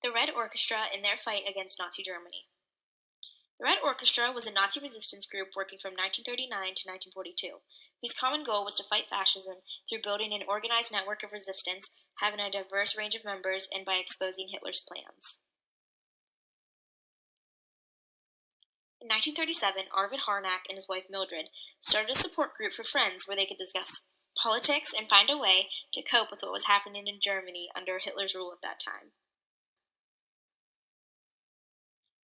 The Red Orchestra in their fight against Nazi Germany. The Red Orchestra was a Nazi resistance group working from 1939 to 1942, whose common goal was to fight fascism through building an organized network of resistance, having a diverse range of members, and by exposing Hitler's plans. In 1937, Arvid Harnack and his wife Mildred started a support group for friends where they could discuss politics and find a way to cope with what was happening in Germany under Hitler's rule at that time.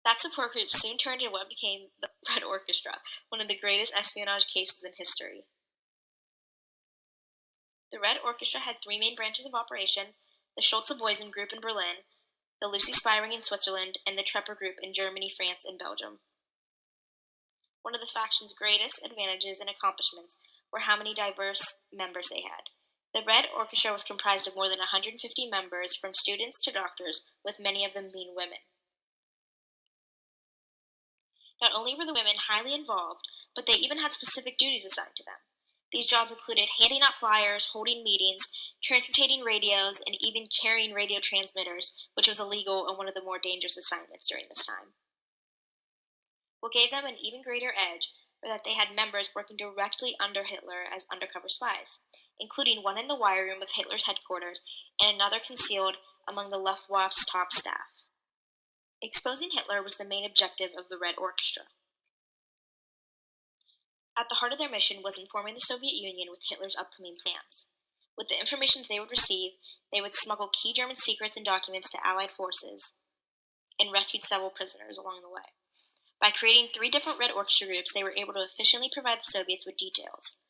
That support group soon turned into what became the Red Orchestra, one of the greatest espionage cases in history. The Red Orchestra had three main branches of operation: the Schulze-Boysen group in Berlin, the Lucy Spy Ring in Switzerland, and the Trepper group in Germany, France, and Belgium. One of the faction's greatest advantages and accomplishments were how many diverse members they had. The Red Orchestra was comprised of more than 150 members, from students to doctors, with many of them being women. Not only were the women highly involved, but they even had specific duties assigned to them. These jobs included handing out flyers, holding meetings, transporting radios, and even carrying radio transmitters, which was illegal and one of the more dangerous assignments during this time. What gave them an even greater edge was that they had members working directly under Hitler as undercover spies, including one in the wire room of Hitler's headquarters and another concealed among the Luftwaffe's top staff. Exposing Hitler was the main objective of the Red Orchestra. At the heart of their mission was informing the Soviet Union with Hitler's upcoming plans. With the information they would receive, they would smuggle key German secrets and documents to Allied forces and rescued several prisoners along the way. By creating three different Red Orchestra groups, they were able to efficiently provide the Soviets with details.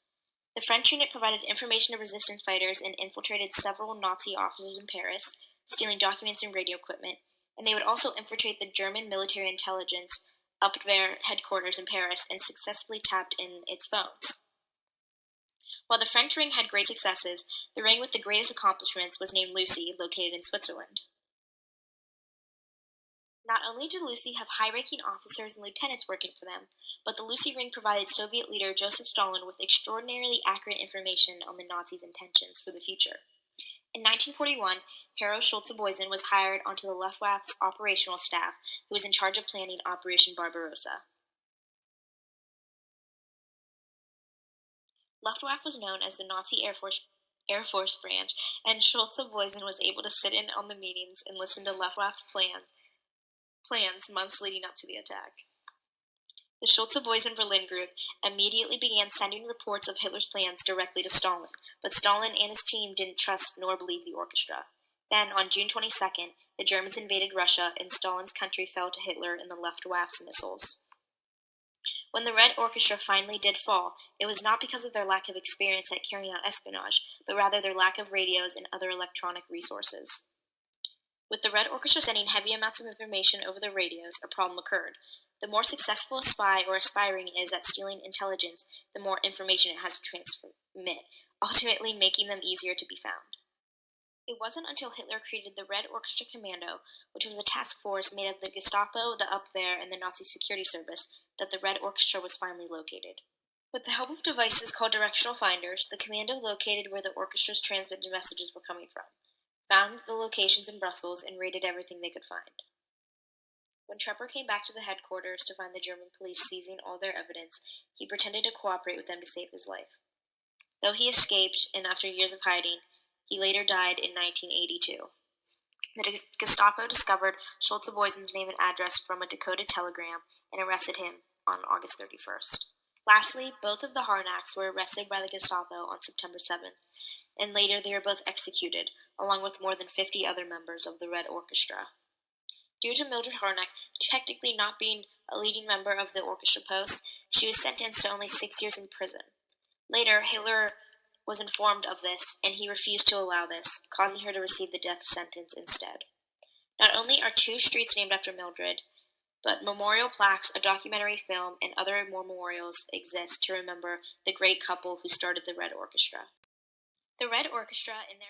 The French unit provided information to resistance fighters and infiltrated several Nazi officers in Paris, stealing documents and radio equipment, and they would also infiltrate the German military intelligence Abwehr headquarters in Paris and successfully tapped in its phones. While the French ring had great successes, the ring with the greatest accomplishments was named Lucy, located in Switzerland. Not only did Lucy have high-ranking officers and lieutenants working for them, but the Lucy ring provided Soviet leader Joseph Stalin with extraordinarily accurate information on the Nazis' intentions for the future. In 1941, Harro Schulze-Boysen was hired onto the Luftwaffe's operational staff, who was in charge of planning Operation Barbarossa. Luftwaffe was known as the Nazi Air Force branch, and Schulze-Boysen was able to sit in on the meetings and listen to Luftwaffe's plans months leading up to the attack. The Schulze-Boysen Berlin group immediately began sending reports of Hitler's plans directly to Stalin, but Stalin and his team didn't trust nor believe the orchestra. Then, on June 22nd, the Germans invaded Russia, and Stalin's country fell to Hitler and the Luftwaffe's missiles. When the Red Orchestra finally did fall, it was not because of their lack of experience at carrying out espionage, but rather their lack of radios and other electronic resources. With the Red Orchestra sending heavy amounts of information over the radios, a problem occurred. The more successful a spy or a spy ring is at stealing intelligence, the more information it has to transmit, ultimately making them easier to be found. It wasn't until Hitler created the Red Orchestra Commando, which was a task force made of the Gestapo, the Abwehr, and the Nazi Security Service, that the Red Orchestra was finally located. With the help of devices called directional finders, the commando located where the orchestra's transmitted messages were coming from, found the locations in Brussels, and raided everything they could find. When Trepper came back to the headquarters to find the German police seizing all their evidence, he pretended to cooperate with them to save his life. Though he escaped, and after years of hiding, he later died in 1982. The Gestapo discovered Schulze-Boysen's name and address from a decoded telegram and arrested him on August 31st. Lastly, both of the Harnacks were arrested by the Gestapo on September 7th, and later they were both executed, along with more than 50 other members of the Red Orchestra. Due to Mildred Harnack technically not being a leading member of the orchestra post, she was sentenced to only 6 years in prison. Later, Hitler was informed of this, and he refused to allow this, causing her to receive the death sentence instead. Not only are 2 streets named after Mildred, but memorial plaques, a documentary film, and other memorials exist to remember the great couple who started the Red Orchestra. The Red Orchestra, in their